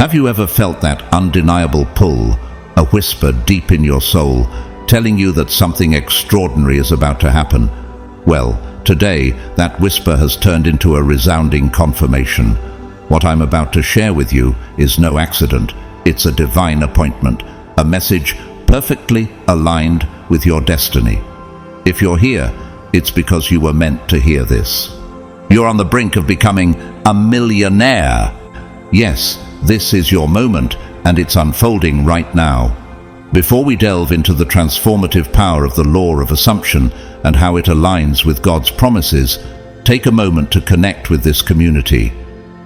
Have you ever felt that undeniable pull, a whisper deep in your soul, telling you that something extraordinary is about to happen? Well, today, that whisper has turned into a resounding confirmation. What I'm about to share with you is no accident. It's a divine appointment, a message perfectly aligned with your destiny. If you're here, it's because you were meant to hear this. You're on the brink of becoming a millionaire. Yes, this is your moment, and it's unfolding right now. Before we delve into the transformative power of the law of assumption and how it aligns with God's promises, take a moment to connect with this community.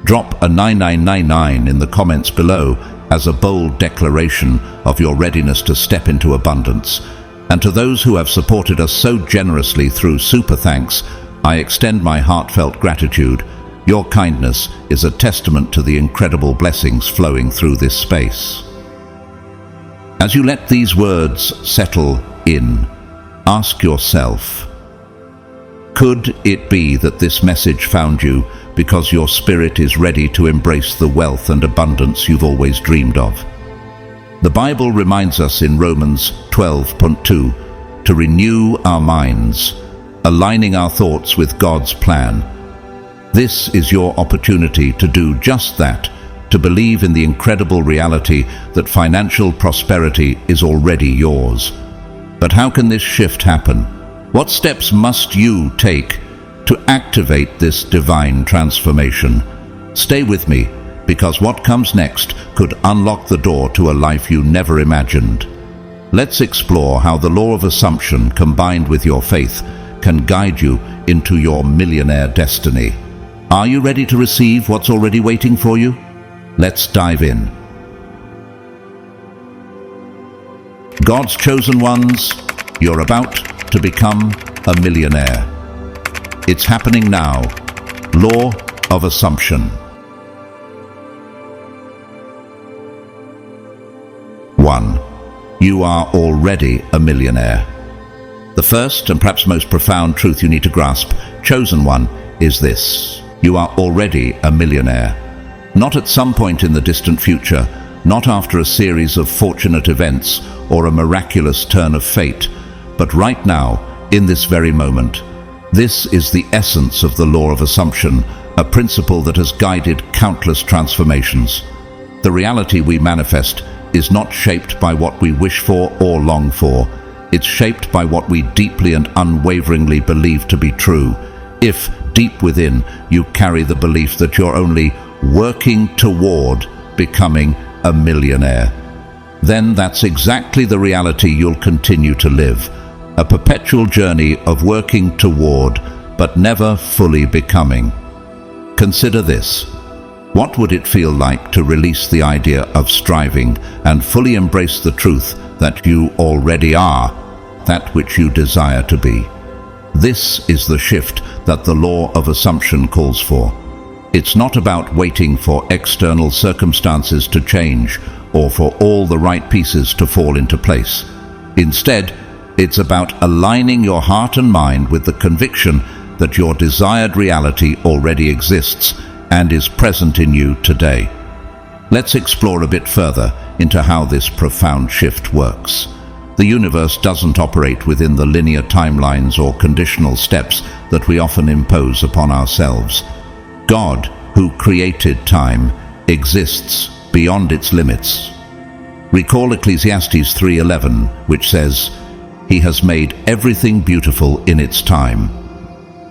Drop a 9999 in the comments below as a bold declaration of your readiness to step into abundance. And to those who have supported us so generously through Super Thanks, I extend my heartfelt gratitude. Your kindness is a testament to the incredible blessings flowing through this space. As you let these words settle in, ask yourself, could it be that this message found you because your spirit is ready to embrace the wealth and abundance you've always dreamed of? The Bible reminds us in Romans 12:2 to renew our minds, aligning our thoughts with God's plan. This is your opportunity to do just that, to believe in the incredible reality that financial prosperity is already yours. But how can this shift happen? What steps must you take to activate this divine transformation? Stay with me, because what comes next could unlock the door to a life you never imagined. Let's explore how the law of assumption combined with your faith can guide you into your millionaire destiny. Are you ready to receive what's already waiting for you? Let's dive in. God's chosen ones, you're about to become a millionaire. It's happening now. Law of assumption. 1. You are already a millionaire. The first and perhaps most profound truth you need to grasp, chosen one, is this. You are already a millionaire. Not at some point in the distant future, not after a series of fortunate events or a miraculous turn of fate, but right now, in this very moment. This is the essence of the law of assumption, a principle that has guided countless transformations. The reality we manifest is not shaped by what we wish for or long for. It's shaped by what we deeply and unwaveringly believe to be true. If, deep within, you carry the belief that you're only working toward becoming a millionaire, then that's exactly the reality you'll continue to live. A perpetual journey of working toward, but never fully becoming. Consider this. What would it feel like to release the idea of striving and fully embrace the truth that you already are that which you desire to be? This is the shift that the law of assumption calls for. It's not about waiting for external circumstances to change or for all the right pieces to fall into place. Instead, it's about aligning your heart and mind with the conviction that your desired reality already exists and is present in you today. Let's explore a bit further into how this profound shift works. The universe doesn't operate within the linear timelines or conditional steps that we often impose upon ourselves. God, who created time, exists beyond its limits. Recall Ecclesiastes 3:11, which says, "He has made everything beautiful in its time."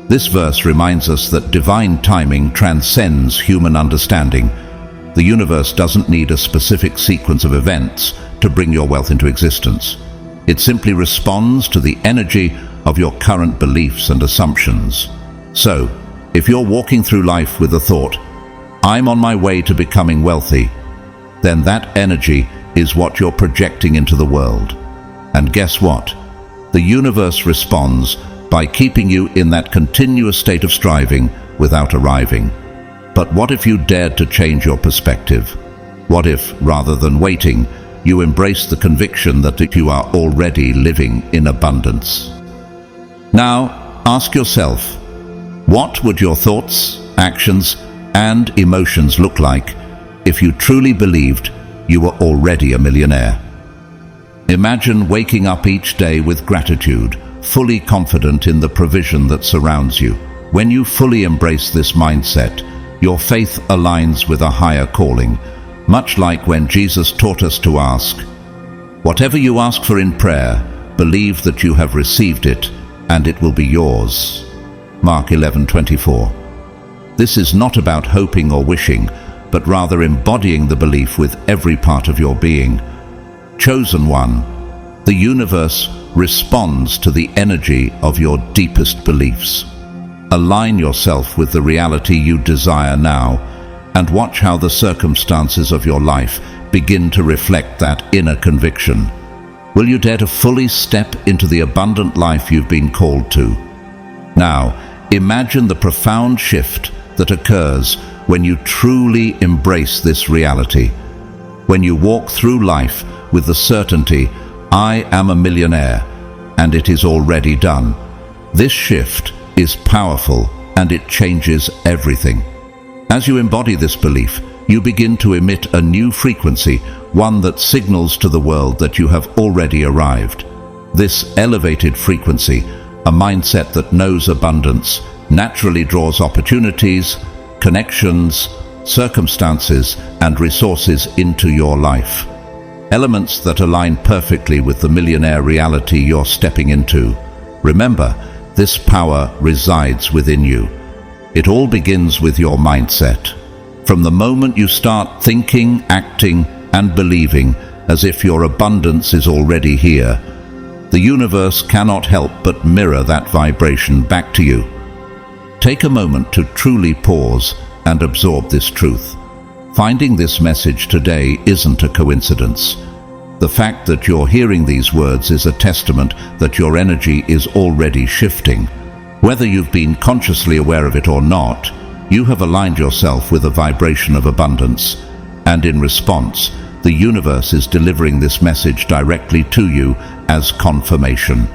This verse reminds us that divine timing transcends human understanding. The universe doesn't need a specific sequence of events to bring your wealth into existence. It simply responds to the energy of your current beliefs and assumptions. So, if you're walking through life with the thought, "I'm on my way to becoming wealthy," then that energy is what you're projecting into the world. And guess what? The universe responds by keeping you in that continuous state of striving without arriving. But what if you dared to change your perspective? What if, rather than waiting, you embrace the conviction that you are already living in abundance? Now, ask yourself, what would your thoughts, actions, and emotions look like if you truly believed you were already a millionaire. Imagine waking up each day with gratitude, fully confident in the provision that surrounds you. When you fully embrace this mindset, your faith aligns with a higher calling, much like when Jesus taught us to ask, "Whatever you ask for in prayer, believe that you have received it, and it will be yours." Mark 11:24. This is not about hoping or wishing, but rather embodying the belief with every part of your being. Chosen one, the universe responds to the energy of your deepest beliefs. Align yourself with the reality you desire now, and watch how the circumstances of your life begin to reflect that inner conviction. Will you dare to fully step into the abundant life you've been called to? Now, imagine the profound shift that occurs when you truly embrace this reality. When you walk through life with the certainty, "I am a millionaire, and it is already done." This shift is powerful, and it changes everything. As you embody this belief, you begin to emit a new frequency, one that signals to the world that you have already arrived. This elevated frequency, a mindset that knows abundance, naturally draws opportunities, connections, circumstances, and resources into your life. Elements that align perfectly with the millionaire reality you're stepping into. Remember, this power resides within you. It all begins with your mindset. From the moment you start thinking, acting, and believing as if your abundance is already here, the universe cannot help but mirror that vibration back to you. Take a moment to truly pause and absorb this truth. Finding this message today isn't a coincidence. The fact that you're hearing these words is a testament that your energy is already shifting. Whether you've been consciously aware of it or not, you have aligned yourself with a vibration of abundance, and in response, the universe is delivering this message directly to you as confirmation.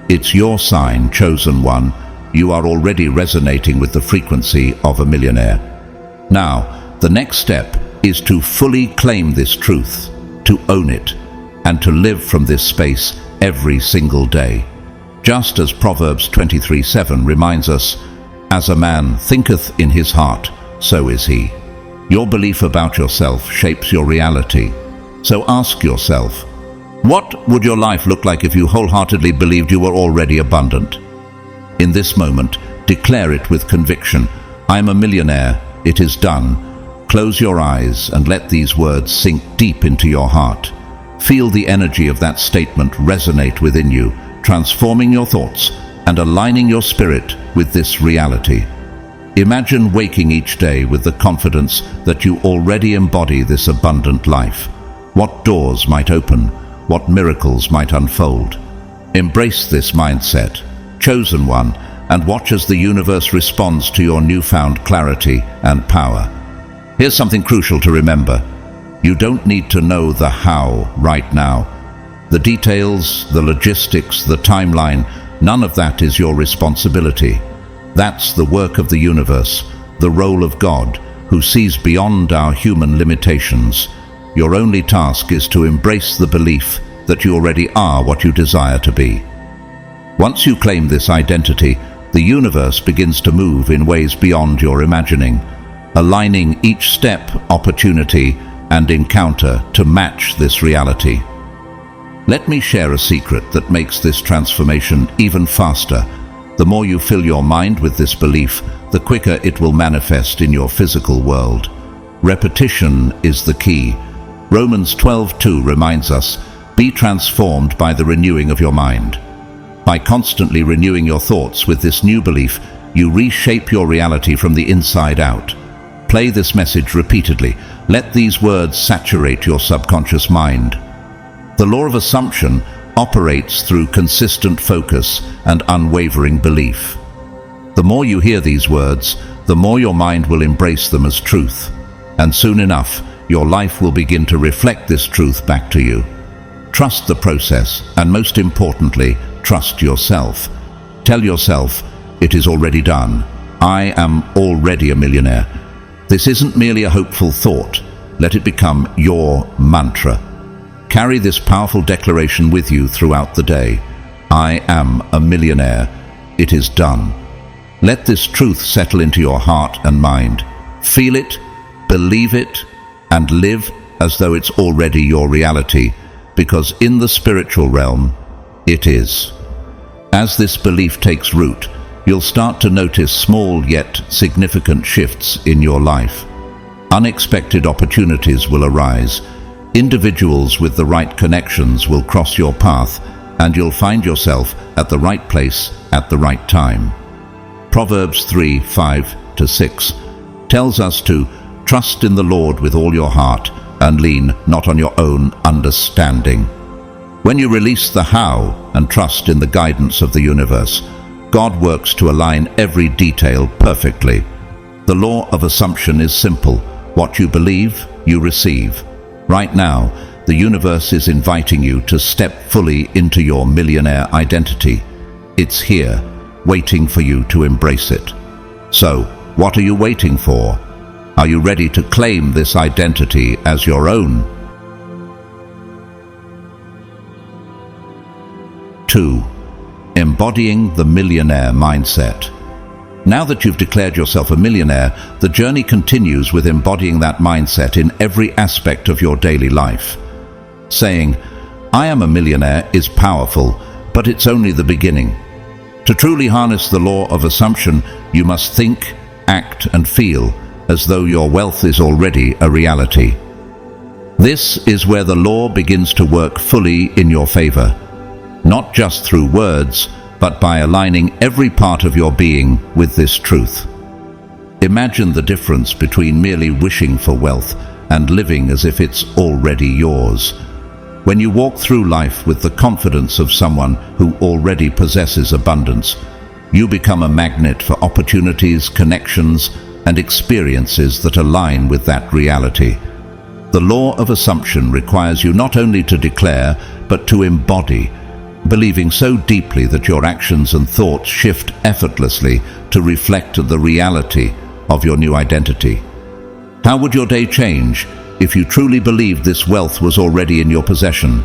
It's your sign, chosen one. You are already resonating with the frequency of a millionaire. Now, the next step is to fully claim this truth, to own it, and to live from this space every single day. Just as Proverbs 23:7 reminds us, "As a man thinketh in his heart, so is he." Your belief about yourself shapes your reality. So ask yourself, what would your life look like if you wholeheartedly believed you were already abundant? In this moment, declare it with conviction. "I am a millionaire. It is done." Close your eyes and let these words sink deep into your heart. Feel the energy of that statement resonate within you, transforming your thoughts and aligning your spirit with this reality. Imagine waking each day with the confidence that you already embody this abundant life. What doors might open? What miracles might unfold? Embrace this mindset, chosen one, and watch as the universe responds to your newfound clarity and power. Here's something crucial to remember. You don't need to know the how right now. The details, the logistics, the timeline, none of that is your responsibility. That's the work of the universe, the role of God, who sees beyond our human limitations. Your only task is to embrace the belief that you already are what you desire to be. Once you claim this identity, the universe begins to move in ways beyond your imagining, aligning each step, opportunity, and encounter to match this reality. Let me share a secret that makes this transformation even faster. The more you fill your mind with this belief, the quicker it will manifest in your physical world. Repetition is the key. Romans 12:2 reminds us, "Be transformed by the renewing of your mind." By constantly renewing your thoughts with this new belief, you reshape your reality from the inside out. Play this message repeatedly. Let these words saturate your subconscious mind. The law of assumption operates through consistent focus and unwavering belief. The more you hear these words, the more your mind will embrace them as truth. And soon enough, your life will begin to reflect this truth back to you. Trust the process, and most importantly, trust yourself. Tell yourself, "It is already done. I am already a millionaire." This isn't merely a hopeful thought. let it become your mantra. Carry this powerful declaration with you throughout the day. I am a millionaire. It is done. Let this truth settle into your heart and mind. Feel it, believe it, and live as though it's already your reality, because in the spiritual realm, it is. As this belief takes root, you'll start to notice small yet significant shifts in your life. Unexpected opportunities will arise. Individuals with the right connections will cross your path, and you'll find yourself at the right place at the right time. Proverbs 3:5-6 tells us to trust in the Lord with all your heart and lean not on your own understanding. When you release the how and trust in the guidance of the universe, God works to align every detail perfectly. The law of assumption is simple. What you believe, you receive. Right now, the universe is inviting you to step fully into your millionaire identity. It's here, waiting for you to embrace it. So, what are you waiting for? Are you ready to claim this identity as your own? 2. Embodying the millionaire mindset. Now that you've declared yourself a millionaire, the journey continues with embodying that mindset in every aspect of your daily life. Saying, I am a millionaire is powerful, but it's only the beginning. To truly harness the law of assumption, you must think, act, and feel as though your wealth is already a reality. This is where the law begins to work fully in your favor, not just through words, but by aligning every part of your being with this truth. Imagine the difference between merely wishing for wealth and living as if it's already yours. When you walk through life with the confidence of someone who already possesses abundance, you become a magnet for opportunities, connections, and experiences that align with that reality. The law of assumption requires you not only to declare, but to embody, believing so deeply that your actions and thoughts shift effortlessly to reflect the reality of your new identity. How would your day change if you truly believed this wealth was already in your possession?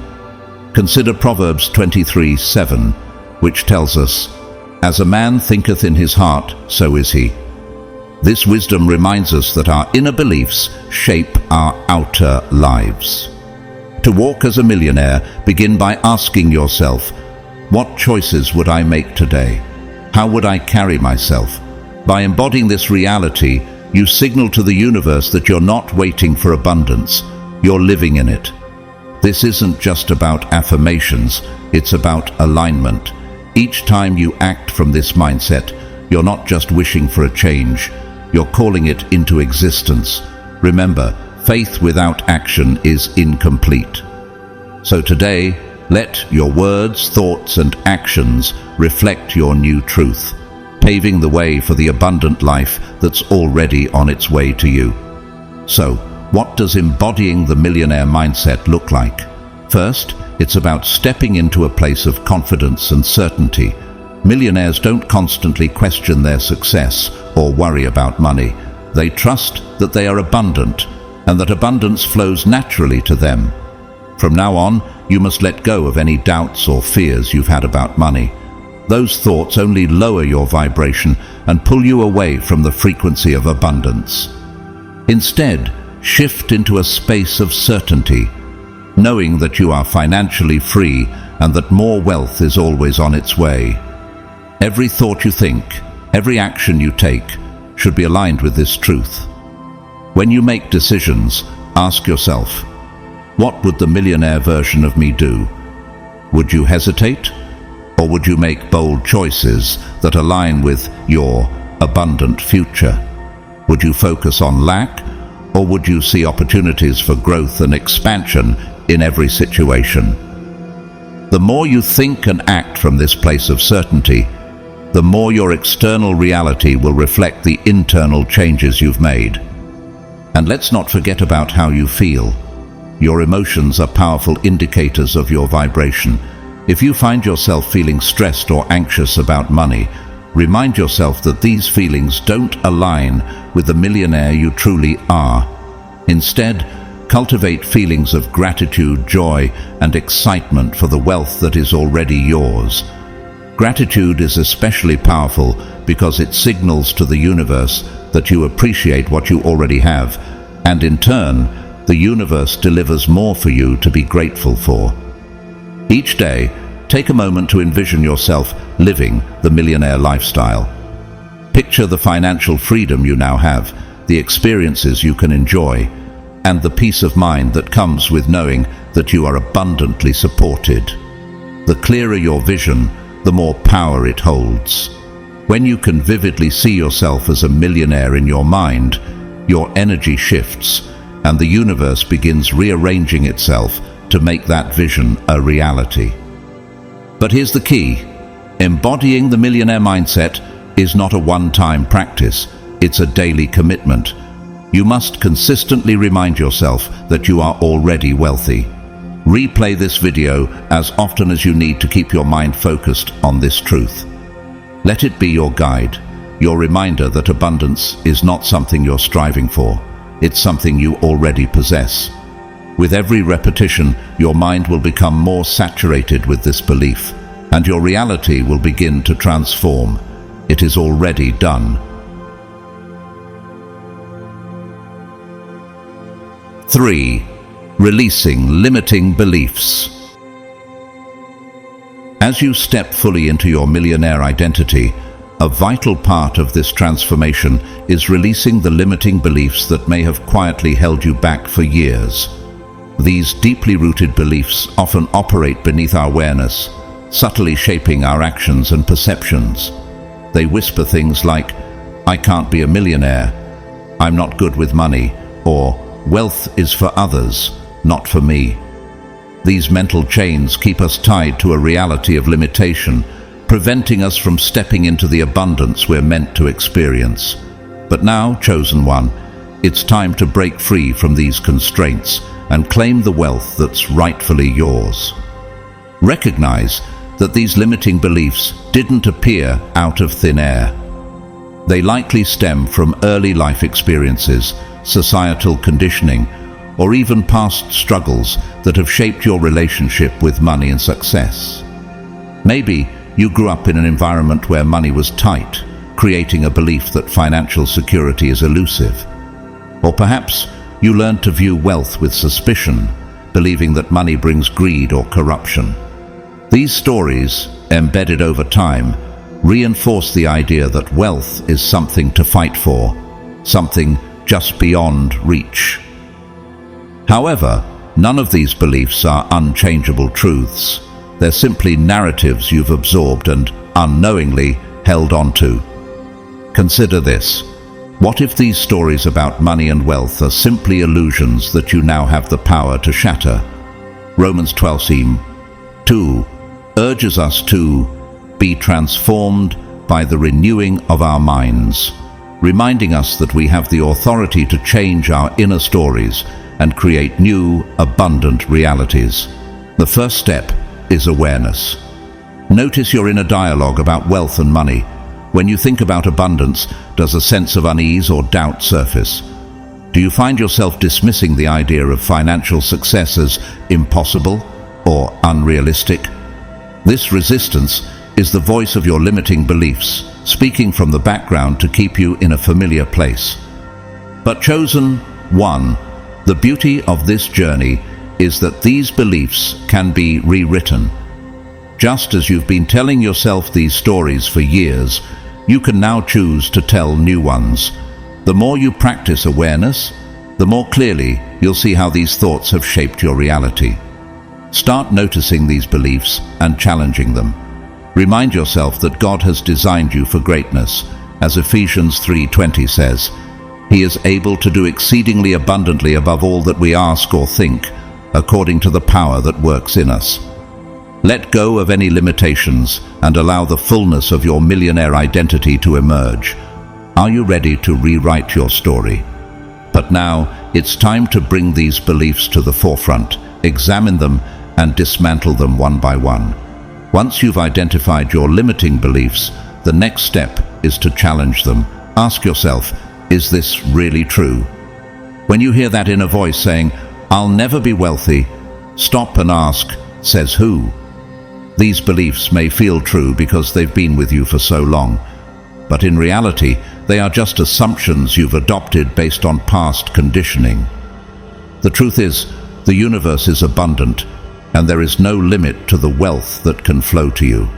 Consider Proverbs 23:7, which tells us, As a man thinketh in his heart, so is he. This wisdom reminds us that our inner beliefs shape our outer lives. To walk as a millionaire, begin by asking yourself, what choices would I make today? How would I carry myself? By embodying this reality, you signal to the universe that you're not waiting for abundance, you're living in it. This isn't just about affirmations, it's about alignment. Each time you act from this mindset, you're not just wishing for a change, you're calling it into existence. Remember, faith without action is incomplete. So today, let your words, thoughts, and actions reflect your new truth, paving the way for the abundant life that's already on its way to you. So, what does embodying the millionaire mindset look like? First, it's about stepping into a place of confidence and certainty. Millionaires don't constantly question their success or worry about money. They trust that they are abundant and that abundance flows naturally to them. From now on, you must let go of any doubts or fears you've had about money. Those thoughts only lower your vibration and pull you away from the frequency of abundance. Instead, shift into a space of certainty, knowing that you are financially free and that more wealth is always on its way. Every thought you think, every action you take, should be aligned with this truth. When you make decisions, ask yourself, what would the millionaire version of me do? Would you hesitate? Or would you make bold choices that align with your abundant future? Would you focus on lack? Or would you see opportunities for growth and expansion in every situation? The more you think and act from this place of certainty, the more your external reality will reflect the internal changes you've made. And let's not forget about how you feel. Your emotions are powerful indicators of your vibration. If you find yourself feeling stressed or anxious about money, remind yourself that these feelings don't align with the millionaire you truly are. Instead, Cultivate feelings of gratitude, joy, and excitement for the wealth that is already yours. Gratitude is especially powerful because it signals to the universe that you appreciate what you already have, and in turn, the universe delivers more for you to be grateful for. Each day, take a moment to envision yourself living the millionaire lifestyle. Picture the financial freedom you now have, the experiences you can enjoy, and the peace of mind that comes with knowing that you are abundantly supported. The clearer your vision, the more power it holds. When you can vividly see yourself as a millionaire in your mind, your energy shifts, and the universe begins rearranging itself to make that vision a reality. But here's the key. Embodying the millionaire mindset is not a one-time practice, it's a daily commitment. You must consistently remind yourself that you are already wealthy. Replay this video as often as you need to keep your mind focused on this truth. Let it be your guide, your reminder that abundance is not something you're striving for. It's something you already possess. With every repetition, your mind will become more saturated with this belief, and your reality will begin to transform. It is already done. 3. Releasing limiting beliefs. As you step fully into your millionaire identity, a vital part of this transformation is releasing the limiting beliefs that may have quietly held you back for years. These deeply rooted beliefs often operate beneath our awareness, subtly shaping our actions and perceptions. They whisper things like, "I can't be a millionaire," "I'm not good with money," or "Wealth is for others, not for me." These mental chains keep us tied to a reality of limitation, preventing us from stepping into the abundance we're meant to experience. But now, chosen one, it's time to break free from these constraints and claim the wealth that's rightfully yours. Recognize that these limiting beliefs didn't appear out of thin air. They likely stem from early life experiences, societal conditioning, or even past struggles that have shaped your relationship with money and success. Maybe you grew up in an environment where money was tight, creating a belief that financial security is elusive. Or perhaps you learned to view wealth with suspicion, believing that money brings greed or corruption. These stories, embedded over time, reinforce the idea that wealth is something to fight for, something just beyond reach. However, none of these beliefs are unchangeable truths. They're simply narratives you've absorbed and unknowingly held onto. Consider this. What if these stories about money and wealth are simply illusions that you now have the power to shatter? Romans 12:2 urges us to be transformed by the renewing of our minds, reminding us that we have the authority to change our inner stories and create new, abundant realities. The first step is awareness. Notice your inner dialogue about wealth and money. When you think about abundance, does a sense of unease or doubt surface? Do you find yourself dismissing the idea of financial success as impossible or unrealistic? This resistance is the voice of your limiting beliefs, speaking from the background to keep you in a familiar place. But chosen one, the beauty of this journey is that these beliefs can be rewritten. Just as you've been telling yourself these stories for years, you can now choose to tell new ones. The more you practice awareness, the more clearly you'll see how these thoughts have shaped your reality. Start noticing these beliefs and challenging them. Remind yourself that God has designed you for greatness. As Ephesians 3:20 says, He is able to do exceedingly abundantly above all that we ask or think, according to the power that works in us. Let go of any limitations and allow the fullness of your millionaire identity to emerge. Are you ready to rewrite your story? But now, it's time to bring these beliefs to the forefront, examine them, and dismantle them one by one. Once you've identified your limiting beliefs, the next step is to challenge them. Ask yourself, is this really true? When you hear that inner voice saying, "I'll never be wealthy," stop and ask, "Says who?" These beliefs may feel true because they've been with you for so long, but in reality, they are just assumptions you've adopted based on past conditioning. The truth is, the universe is abundant, and there is no limit to the wealth that can flow to you.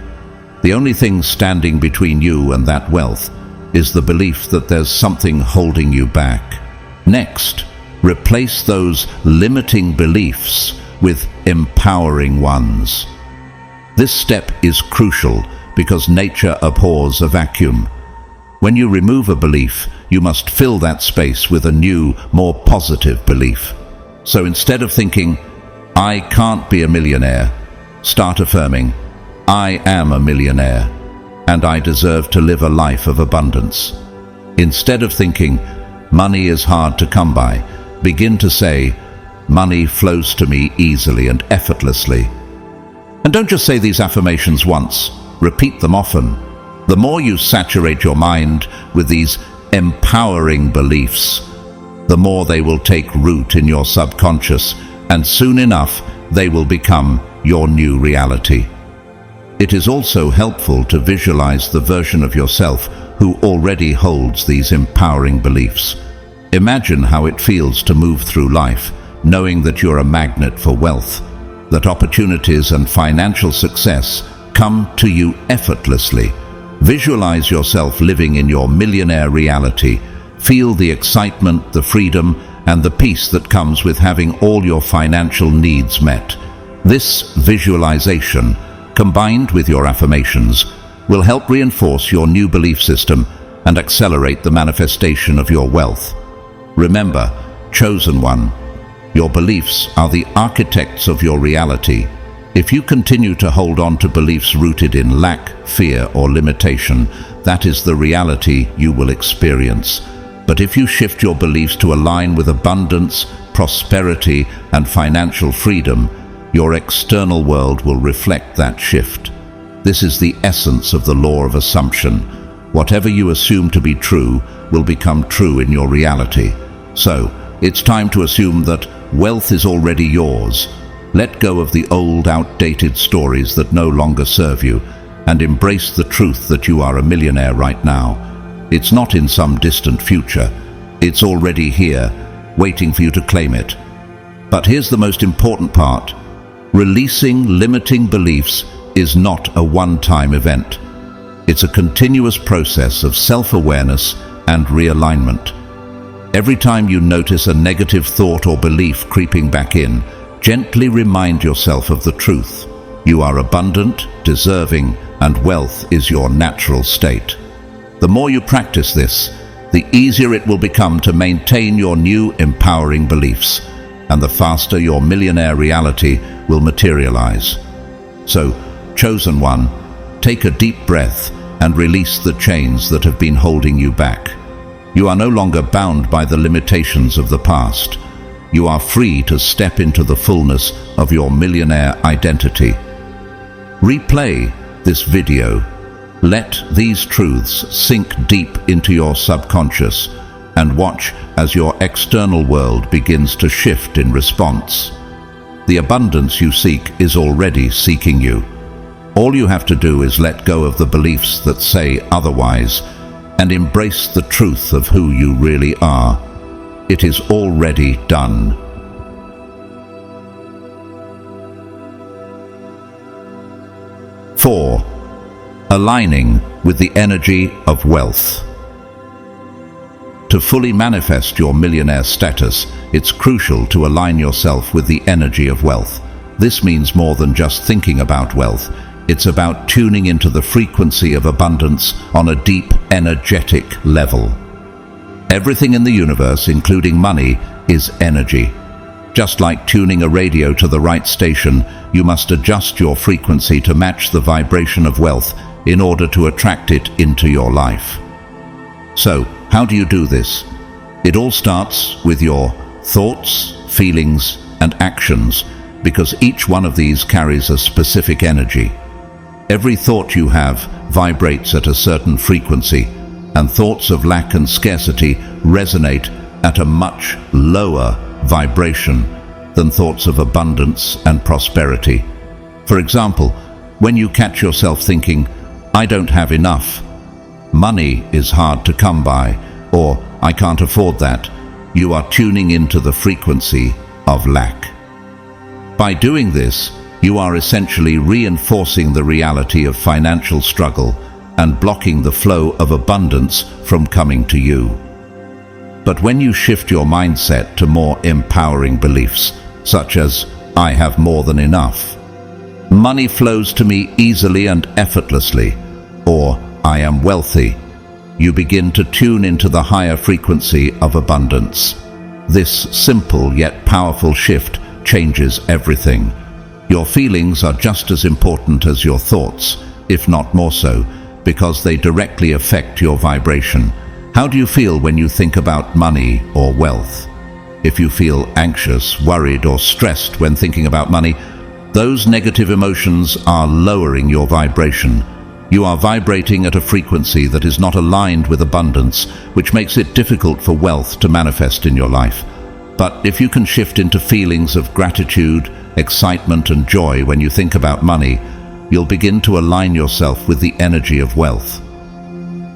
The only thing standing between you and that wealth is the belief that there's something holding you back. Next, replace those limiting beliefs with empowering ones. This step is crucial because nature abhors a vacuum. When you remove a belief, you must fill that space with a new, more positive belief. So instead of thinking, "I can't be a millionaire," start affirming, "I am a millionaire, and I deserve to live a life of abundance." Instead of thinking, "Money is hard to come by," begin to say, "Money flows to me easily and effortlessly." And don't just say these affirmations once, repeat them often. The more you saturate your mind with these empowering beliefs, the more they will take root in your subconscious, and soon enough they will become your new reality. It is also helpful to visualize the version of yourself who already holds these empowering beliefs. Imagine how it feels to move through life, knowing that you're a magnet for wealth, that opportunities and financial success come to you effortlessly. Visualize yourself living in your millionaire reality. Feel the excitement, the freedom, and the peace that comes with having all your financial needs met. This visualization, combined with your affirmations, will help reinforce your new belief system and accelerate the manifestation of your wealth. Remember, chosen one, your beliefs are the architects of your reality. If you continue to hold on to beliefs rooted in lack, fear, or limitation, that is the reality you will experience. But if you shift your beliefs to align with abundance, prosperity, and financial freedom, your external world will reflect that shift. This is the essence of the law of assumption. Whatever you assume to be true will become true in your reality. So, it's time to assume that wealth is already yours. Let go of the old, outdated stories that no longer serve you, and embrace the truth that you are a millionaire right now. It's not in some distant future. It's already here, waiting for you to claim it. But here's the most important part. Releasing limiting beliefs is not a one-time event. It's a continuous process of self-awareness and realignment. Every time you notice a negative thought or belief creeping back in, gently remind yourself of the truth. You are abundant, deserving, and wealth is your natural state. The more you practice this, the easier it will become to maintain your new empowering beliefs, and the faster your millionaire reality will materialize. So, chosen one, take a deep breath and release the chains that have been holding you back. You are no longer bound by the limitations of the past. You are free to step into the fullness of your millionaire identity. Replay this video. Let these truths sink deep into your subconscious and watch as your external world begins to shift in response. The abundance you seek is already seeking you. All you have to do is let go of the beliefs that say otherwise and embrace the truth of who you really are. It is already done. Four, aligning with the energy of wealth. To fully manifest your millionaire status, it's crucial to align yourself with the energy of wealth. This means more than just thinking about wealth. It's about tuning into the frequency of abundance on a deep, energetic level. Everything in the universe, including money, is energy. Just like tuning a radio to the right station, you must adjust your frequency to match the vibration of wealth in order to attract it into your life. So, how do you do this? It all starts with your thoughts, feelings, and actions, because each one of these carries a specific energy. Every thought you have vibrates at a certain frequency, and thoughts of lack and scarcity resonate at a much lower vibration. than thoughts of abundance and prosperity. For example, when you catch yourself thinking, "I don't have enough," "Money is hard to come by," or "I can't afford that," you are tuning into the frequency of lack. By doing this, you are essentially reinforcing the reality of financial struggle and blocking the flow of abundance from coming to you. But when you shift your mindset to more empowering beliefs, such as, "I have more than enough," "Money flows to me easily and effortlessly," or "I am wealthy," you begin to tune into the higher frequency of abundance. This simple yet powerful shift changes everything. Your feelings are just as important as your thoughts, if not more so, because they directly affect your vibration. How do you feel when you think about money or wealth? If you feel anxious, worried, or stressed when thinking about money, those negative emotions are lowering your vibration. You are vibrating at a frequency that is not aligned with abundance, which makes it difficult for wealth to manifest in your life. But if you can shift into feelings of gratitude, excitement, and joy when you think about money, you'll begin to align yourself with the energy of wealth.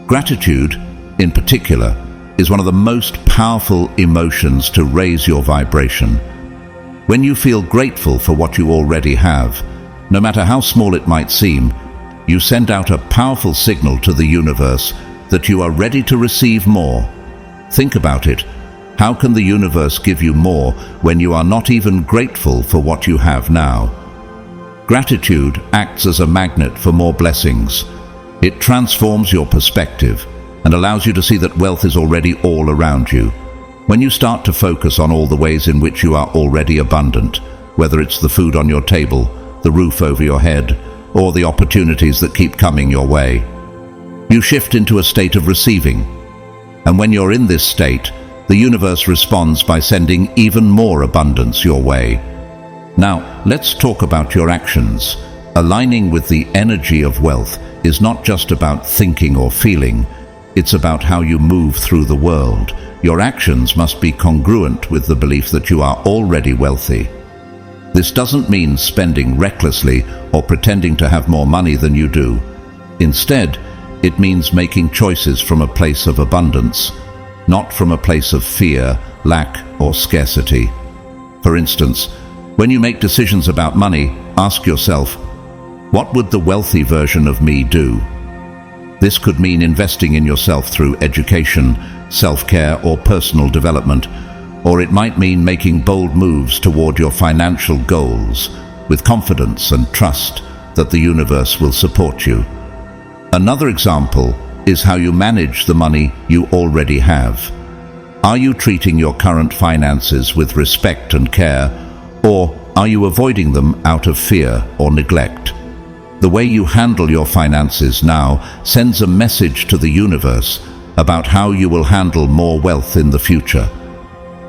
Gratitude, in particular, is one of the most powerful emotions to raise your vibration. When you feel grateful for what you already have, no matter how small it might seem, you send out a powerful signal to the universe that you are ready to receive more. Think about it. How can the universe give you more when you are not even grateful for what you have now? Gratitude acts as a magnet for more blessings. It transforms your perspective and allows you to see that wealth is already all around you. When you start to focus on all the ways in which you are already abundant, whether it's the food on your table, the roof over your head, or the opportunities that keep coming your way, you shift into a state of receiving. And when you're in this state, the universe responds by sending even more abundance your way. Now, let's talk about your actions. Aligning with the energy of wealth is not just about thinking or feeling, it's about how you move through the world. Your actions must be congruent with the belief that you are already wealthy. This doesn't mean spending recklessly or pretending to have more money than you do. Instead, it means making choices from a place of abundance, not from a place of fear, lack, or scarcity. For instance, when you make decisions about money, ask yourself, what would the wealthy version of me do? This could mean investing in yourself through education, self-care, or personal development, or it might mean making bold moves toward your financial goals with confidence and trust that the universe will support you. Another example is how you manage the money you already have. Are you treating your current finances with respect and care, or are you avoiding them out of fear or neglect? The way you handle your finances now sends a message to the universe about how you will handle more wealth in the future.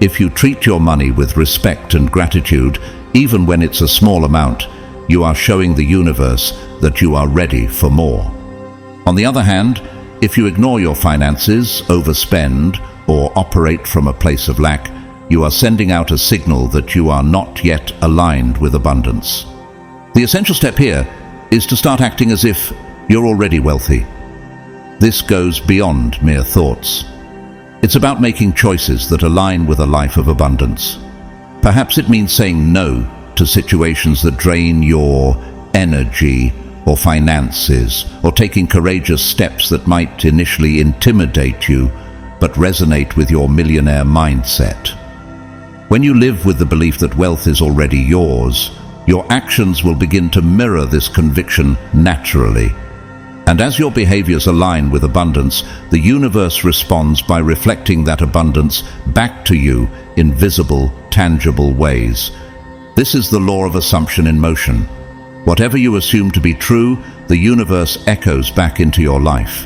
If you treat your money with respect and gratitude, even when it's a small amount, you are showing the universe that you are ready for more. On the other hand, if you ignore your finances, overspend, or operate from a place of lack, you are sending out a signal that you are not yet aligned with abundance. The essential step here is to start acting as if you're already wealthy. This goes beyond mere thoughts. It's about making choices that align with a life of abundance. Perhaps it means saying no to situations that drain your energy or finances, or taking courageous steps that might initially intimidate you but resonate with your millionaire mindset. When you live with the belief that wealth is already yours, your actions will begin to mirror this conviction naturally. And as your behaviors align with abundance, the universe responds by reflecting that abundance back to you in visible, tangible ways. This is the law of assumption in motion. Whatever you assume to be true, the universe echoes back into your life.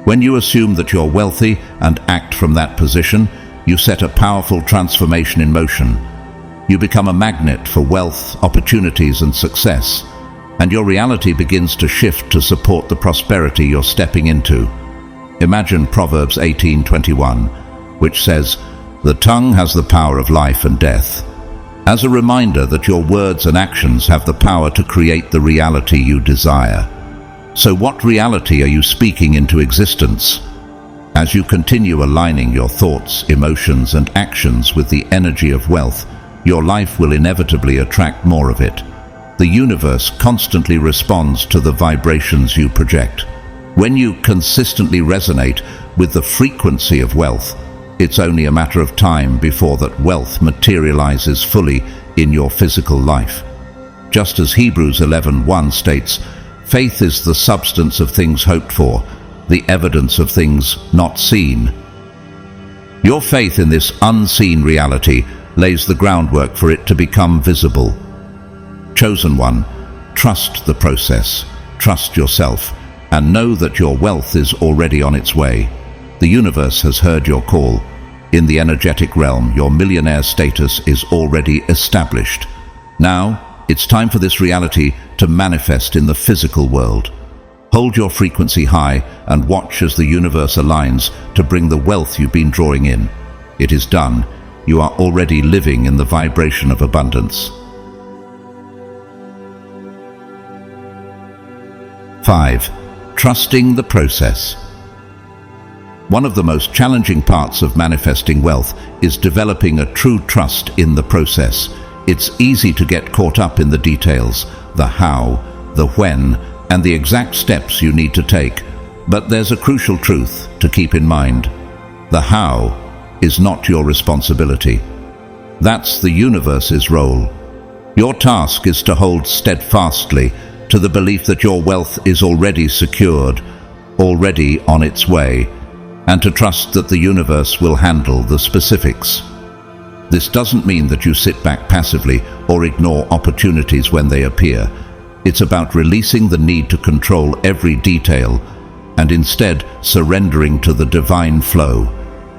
When you assume that you're wealthy and act from that position, you set a powerful transformation in motion. You become a magnet for wealth, opportunities, and success, and your reality begins to shift to support the prosperity you're stepping into. Imagine Proverbs 18:21, which says, "The tongue has the power of life and death. as a reminder that your words and actions have the power to create the reality you desire. So what reality are you speaking into existence? As you continue aligning your thoughts, emotions, and actions with the energy of wealth, your life will inevitably attract more of it. The universe constantly responds to the vibrations you project. When you consistently resonate with the frequency of wealth, it's only a matter of time before that wealth materializes fully in your physical life. Just as Hebrews 11:1 states, "Faith is the substance of things hoped for, the evidence of things not seen." Your faith in this unseen reality lays the groundwork for it to become visible. Chosen one, trust the process, trust yourself, and know that your wealth is already on its way. The universe has heard your call. In the energetic realm, your millionaire status is already established. Now, it's time for this reality to manifest in the physical world. Hold your frequency high and watch as the universe aligns to bring the wealth you've been drawing in. It is done. You are already living in the vibration of abundance. 5. Trusting the process. One of the most challenging parts of manifesting wealth is developing a true trust in the process. It's easy to get caught up in the details, the how, the when, and the exact steps you need to take. But there's a crucial truth to keep in mind. The how is not your responsibility. That's the universe's role. Your task is to hold steadfastly to the belief that your wealth is already secured, already on its way, and to trust that the universe will handle the specifics. This doesn't mean that you sit back passively or ignore opportunities when they appear. It's about releasing the need to control every detail and instead surrendering to the divine flow.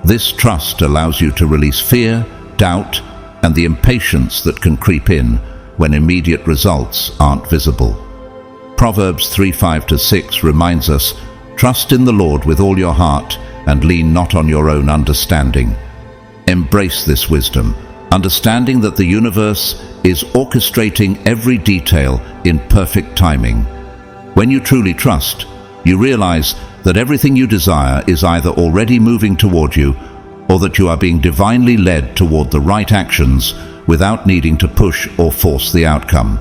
This trust allows you to release fear, doubt, and the impatience that can creep in when immediate results aren't visible. Proverbs 3:5-6 reminds us, "Trust in the Lord with all your heart and lean not on your own understanding." Embrace this wisdom, understanding that the universe is orchestrating every detail in perfect timing. When you truly trust, you realize that everything you desire is either already moving toward you or that you are being divinely led toward the right actions without needing to push or force the outcome.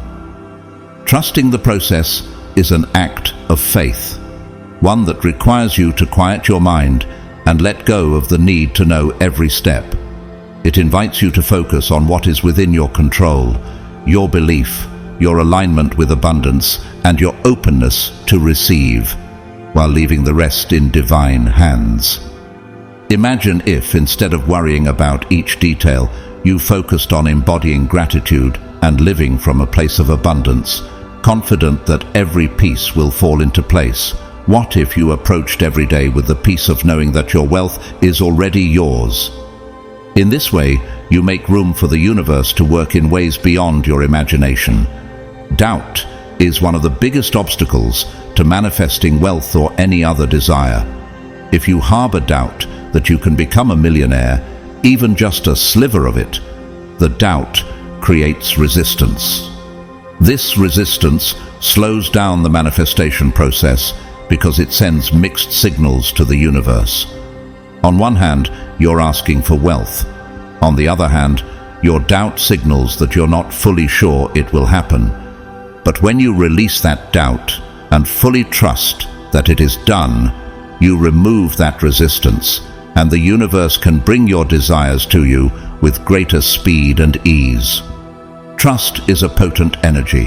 Trusting the process is an act of faith, one that requires you to quiet your mind and let go of the need to know every step. It invites you to focus on what is within your control, your belief, your alignment with abundance, and your openness to receive, while leaving the rest in divine hands. Imagine if, instead of worrying about each detail, you focused on embodying gratitude and living from a place of abundance, confident that every piece will fall into place. What if you approached every day with the peace of knowing that your wealth is already yours? In this way, you make room for the universe to work in ways beyond your imagination. Doubt is one of the biggest obstacles to manifesting wealth or any other desire. If you harbor doubt that you can become a millionaire, even just a sliver of it, the doubt creates resistance. This resistance slows down the manifestation process because it sends mixed signals to the universe. On one hand, you're asking for wealth. On the other hand, your doubt signals that you're not fully sure it will happen. But when you release that doubt and fully trust that it is done, you remove that resistance, and the universe can bring your desires to you with greater speed and ease. Trust is a potent energy.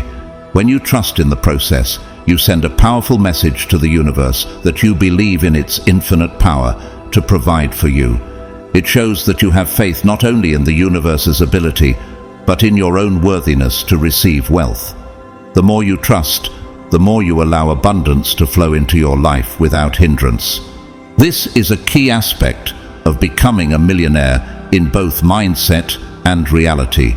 When you trust in the process, you send a powerful message to the universe that you believe in its infinite power to provide for you. It shows that you have faith not only in the universe's ability, but in your own worthiness to receive wealth. The more you trust, the more you allow abundance to flow into your life without hindrance. This is a key aspect of becoming a millionaire in both mindset and reality.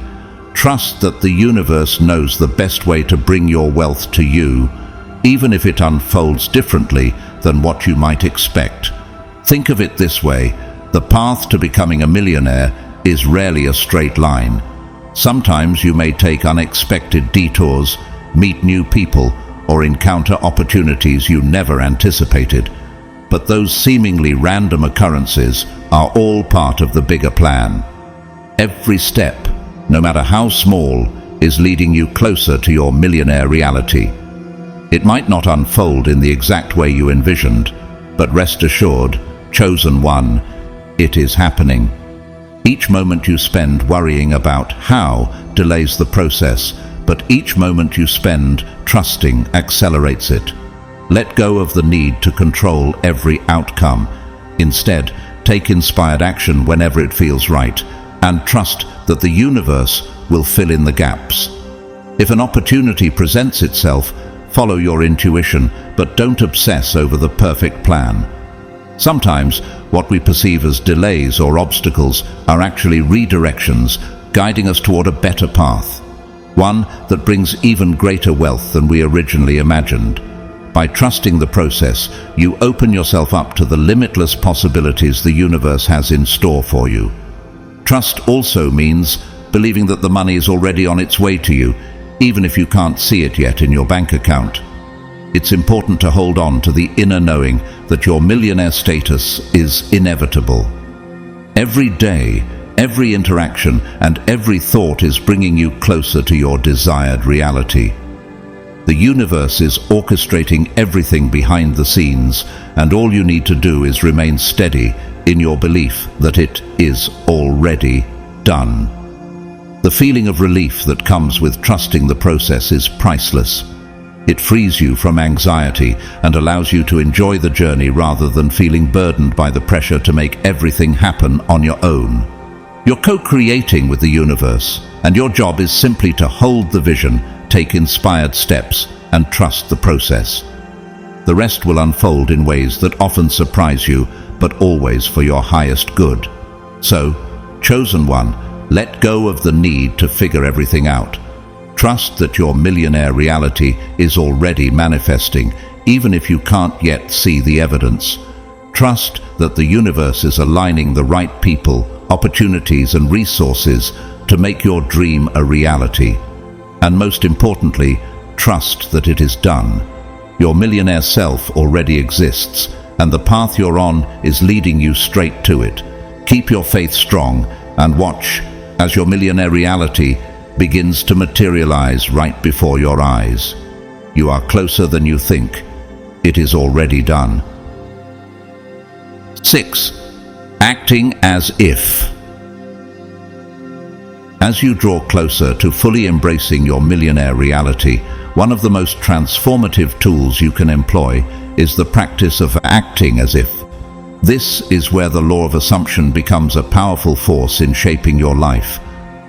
Trust that the universe knows the best way to bring your wealth to you, even if it unfolds differently than what you might expect. Think of it this way: the path to becoming a millionaire is rarely a straight line. Sometimes you may take unexpected detours, meet new people, or encounter opportunities you never anticipated. But those seemingly random occurrences are all part of the bigger plan. Every step, no matter how small, is leading you closer to your millionaire reality. It might not unfold in the exact way you envisioned, but rest assured, chosen one, it is happening. Each moment you spend worrying about how delays the process, but each moment you spend trusting accelerates it. Let go of the need to control every outcome. Instead, take inspired action whenever it feels right, and trust that the universe will fill in the gaps. If an opportunity presents itself, follow your intuition, but don't obsess over the perfect plan. Sometimes, what we perceive as delays or obstacles are actually redirections, guiding us toward a better path, one that brings even greater wealth than we originally imagined. By trusting the process, you open yourself up to the limitless possibilities the universe has in store for you. Trust also means believing that the money is already on its way to you, even if you can't see it yet in your bank account. It's important to hold on to the inner knowing that your millionaire status is inevitable. Every day, every interaction, and every thought is bringing you closer to your desired reality. The universe is orchestrating everything behind the scenes, and all you need to do is remain steady in your belief that it is already done. The feeling of relief that comes with trusting the process is priceless. It frees you from anxiety and allows you to enjoy the journey rather than feeling burdened by the pressure to make everything happen on your own. You're co-creating with the universe, and your job is simply to hold the vision, take inspired steps, and trust the process. The rest will unfold in ways that often surprise you, but always for your highest good. So, chosen one, let go of the need to figure everything out. Trust that your millionaire reality is already manifesting, even if you can't yet see the evidence. Trust that the universe is aligning the right people, opportunities, and resources to make your dream a reality. And most importantly, trust that it is done. Your millionaire self already exists, and the path you're on is leading you straight to it. Keep your faith strong and watch as your millionaire reality begins to materialize right before your eyes. You are closer than you think. It is already done. 6. Acting as if. As you draw closer to fully embracing your millionaire reality, one of the most transformative tools you can employ is the practice of acting as if. This is where the law of assumption becomes a powerful force in shaping your life.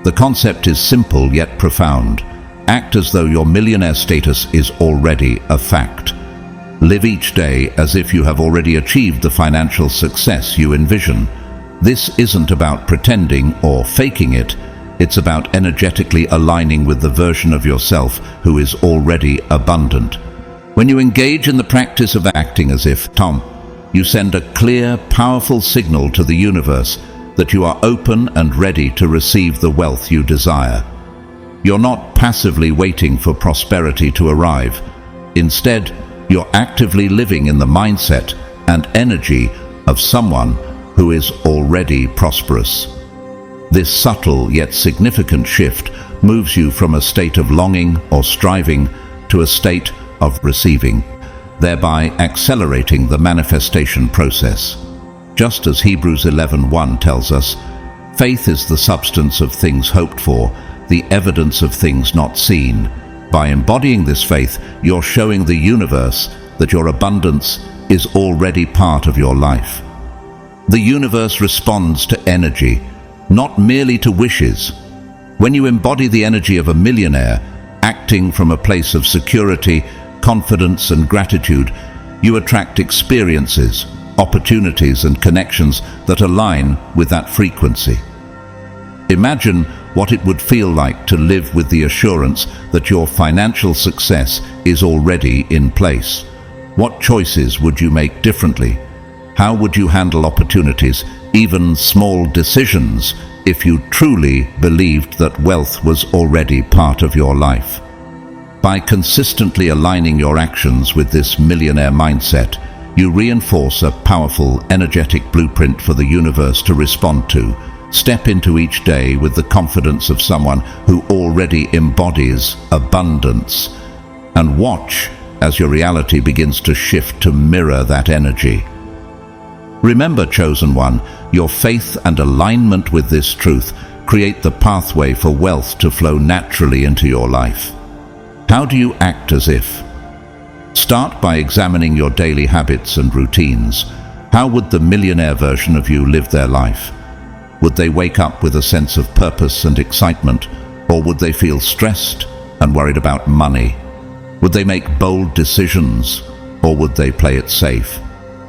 The concept is simple yet profound. Act as though your millionaire status is already a fact. Live each day as if you have already achieved the financial success you envision. This isn't about pretending or faking it. It's about energetically aligning with the version of yourself who is already abundant. When you engage in the practice of acting as if, you send a clear, powerful signal to the universe that you are open and ready to receive the wealth you desire. You're not passively waiting for prosperity to arrive. Instead, you're actively living in the mindset and energy of someone who is already prosperous. This subtle yet significant shift moves you from a state of longing or striving to a state of receiving, thereby accelerating the manifestation process. Just as Hebrews 11:1 tells us, faith is the substance of things hoped for, the evidence of things not seen. By embodying this faith, you're showing the universe that your abundance is already part of your life. The universe responds to energy, not merely to wishes. When you embody the energy of a millionaire, acting from a place of security, confidence, and gratitude, you attract experiences, opportunities, and connections that align with that frequency. Imagine what it would feel like to live with the assurance that your financial success is already in place. What choices would you make differently? How would you handle opportunities, even small decisions, if you truly believed that wealth was already part of your life. By consistently aligning your actions with this millionaire mindset, you reinforce a powerful, energetic blueprint for the universe to respond to. Step into each day with the confidence of someone who already embodies abundance, and watch as your reality begins to shift to mirror that energy. Remember, chosen one, your faith and alignment with this truth create the pathway for wealth to flow naturally into your life. How do you act as if? Start by examining your daily habits and routines. How would the millionaire version of you live their life? Would they wake up with a sense of purpose and excitement, or would they feel stressed and worried about money? Would they make bold decisions, or would they play it safe?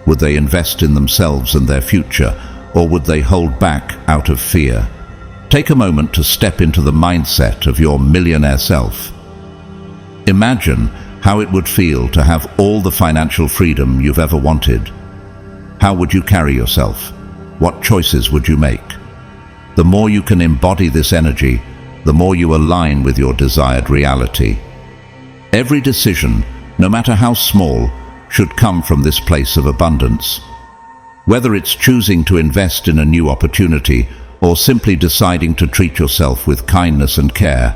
Would they invest in themselves and their future, or would they hold back out of fear? Take a moment to step into the mindset of your millionaire self. Imagine how it would feel to have all the financial freedom you've ever wanted. How would you carry yourself? What choices would you make? The more you can embody this energy, the more you align with your desired reality. Every decision, no matter how small, should come from this place of abundance. Whether it's choosing to invest in a new opportunity or simply deciding to treat yourself with kindness and care,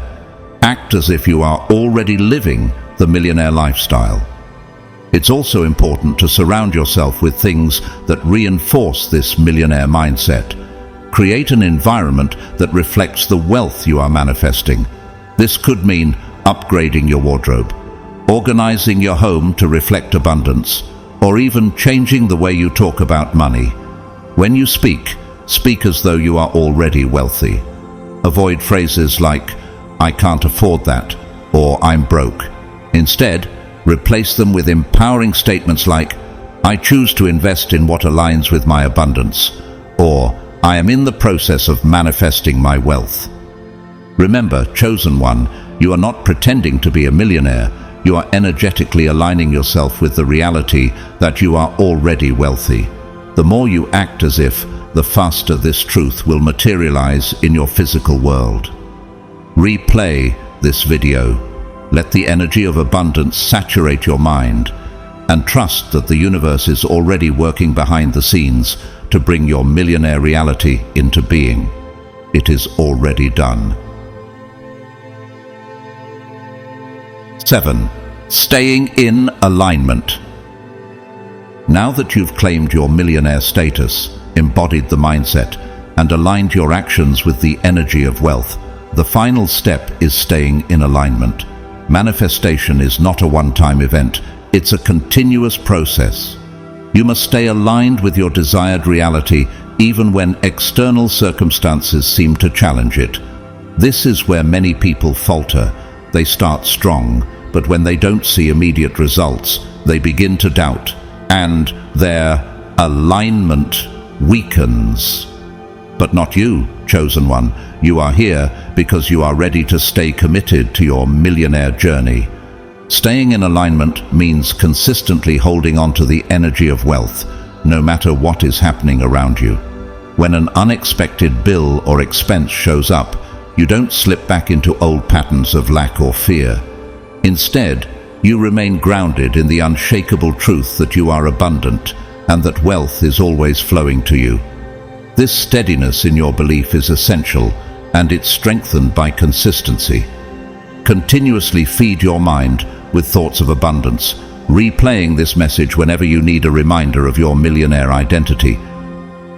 act as if you are already living the millionaire lifestyle. It's also important to surround yourself with things that reinforce this millionaire mindset. Create an environment that reflects the wealth you are manifesting. This could mean upgrading your wardrobe, organizing your home to reflect abundance, or even changing the way you talk about money. When you speak, speak as though you are already wealthy. Avoid phrases like, "I can't afford that," or "I'm broke." Instead, replace them with empowering statements like, "I choose to invest in what aligns with my abundance," or "I am in the process of manifesting my wealth." Remember, chosen one, you are not pretending to be a millionaire. You are energetically aligning yourself with the reality that you are already wealthy. The more you act as if, the faster this truth will materialize in your physical world. Replay this video. Let the energy of abundance saturate your mind, and trust that the universe is already working behind the scenes to bring your millionaire reality into being. It is already done. 7. Staying in alignment. Now that you've claimed your millionaire status, embodied the mindset, and aligned your actions with the energy of wealth, the final step is staying in alignment. Manifestation is not a one-time event, it's a continuous process. You must stay aligned with your desired reality even when external circumstances seem to challenge it. This is where many people falter. They start strong, but when they don't see immediate results, they begin to doubt, and their alignment weakens. But not you, chosen one. You are here because you are ready to stay committed to your millionaire journey. Staying in alignment means consistently holding on to the energy of wealth, no matter what is happening around you. When an unexpected bill or expense shows up, you don't slip back into old patterns of lack or fear. Instead, you remain grounded in the unshakable truth that you are abundant and that wealth is always flowing to you. This steadiness in your belief is essential, and it's strengthened by consistency. Continuously feed your mind with thoughts of abundance, replaying this message whenever you need a reminder of your millionaire identity.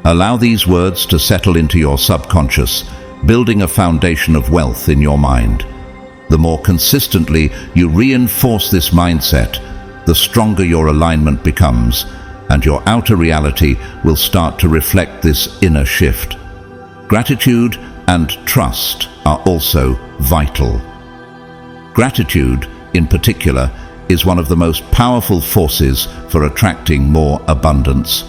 Allow these words to settle into your subconscious, building a foundation of wealth in your mind. The more consistently you reinforce this mindset, the stronger your alignment becomes, and your outer reality will start to reflect this inner shift. Gratitude and trust are also vital. Gratitude, in particular, is one of the most powerful forces for attracting more abundance.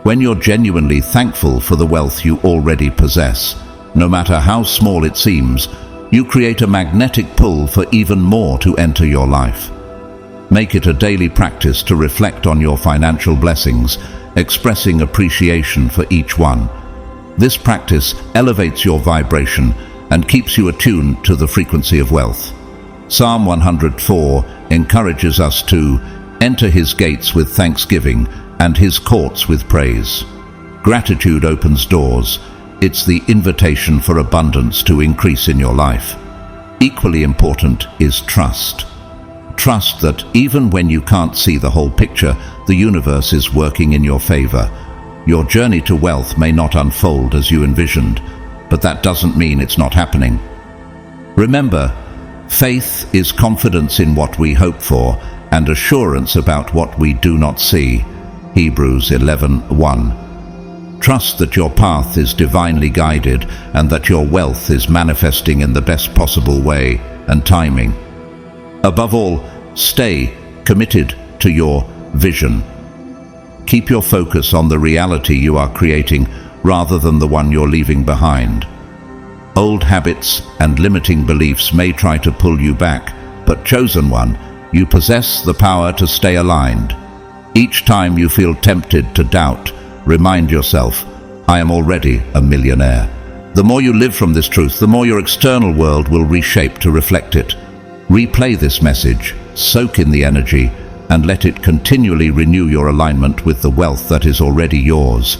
When you're genuinely thankful for the wealth you already possess, no matter how small it seems, you create a magnetic pull for even more to enter your life. Make it a daily practice to reflect on your financial blessings, expressing appreciation for each one. This practice elevates your vibration and keeps you attuned to the frequency of wealth. Psalm 104 encourages us to enter his gates with thanksgiving and his courts with praise. Gratitude opens doors. It's the invitation for abundance to increase in your life. Equally important is trust. Trust that even when you can't see the whole picture, the universe is working in your favor. Your journey to wealth may not unfold as you envisioned, but that doesn't mean it's not happening. Remember, faith is confidence in what we hope for and assurance about what we do not see. Hebrews 11:1. Trust that your path is divinely guided and that your wealth is manifesting in the best possible way and timing. Above all, stay committed to your vision. Keep your focus on the reality you are creating rather than the one you're leaving behind. Old habits and limiting beliefs may try to pull you back, but chosen one, you possess the power to stay aligned. Each time you feel tempted to doubt, remind yourself, I am already a millionaire. The more you live from this truth, the more your external world will reshape to reflect it. Replay this message, soak in the energy, and let it continually renew your alignment with the wealth that is already yours.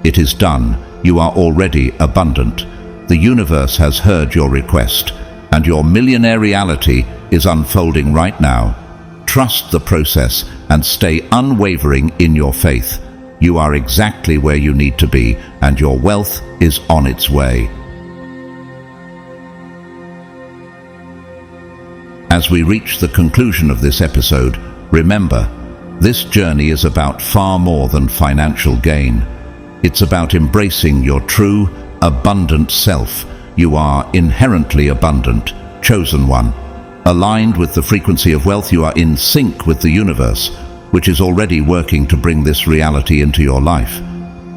It is done. You are already abundant. The universe has heard your request, and your millionaire reality is unfolding right now. Trust the process and stay unwavering in your faith. You are exactly where you need to be, and your wealth is on its way. As we reach the conclusion of this episode, remember, this journey is about far more than financial gain. It's about embracing your true, abundant self. You are inherently abundant, chosen one. Aligned with the frequency of wealth, you are in sync with the universe, which is already working to bring this reality into your life.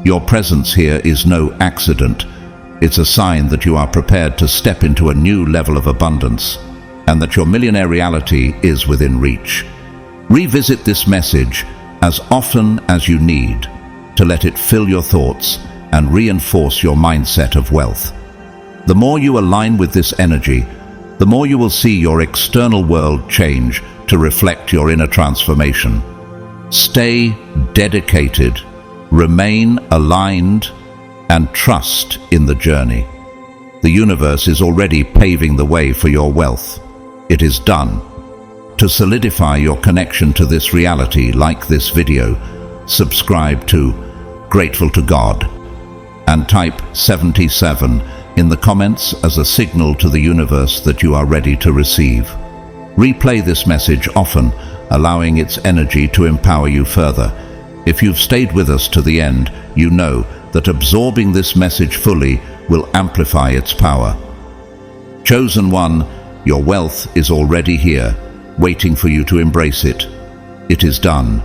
Your presence here is no accident. It's a sign that you are prepared to step into a new level of abundance, and that your millionaire reality is within reach. Revisit this message as often as you need to let it fill your thoughts and reinforce your mindset of wealth. The more you align with this energy, the more you will see your external world change to reflect your inner transformation. Stay dedicated, remain aligned, and trust in the journey. The universe is already paving the way for your wealth. It is done. To solidify your connection to this reality, like this video, subscribe to Grateful to God, and type 77 in the comments as a signal to the universe that you are ready to receive. Replay this message often, allowing its energy to empower you further. If you've stayed with us to the end, you know that absorbing this message fully will amplify its power. Chosen one, your wealth is already here, waiting for you to embrace it. It is done.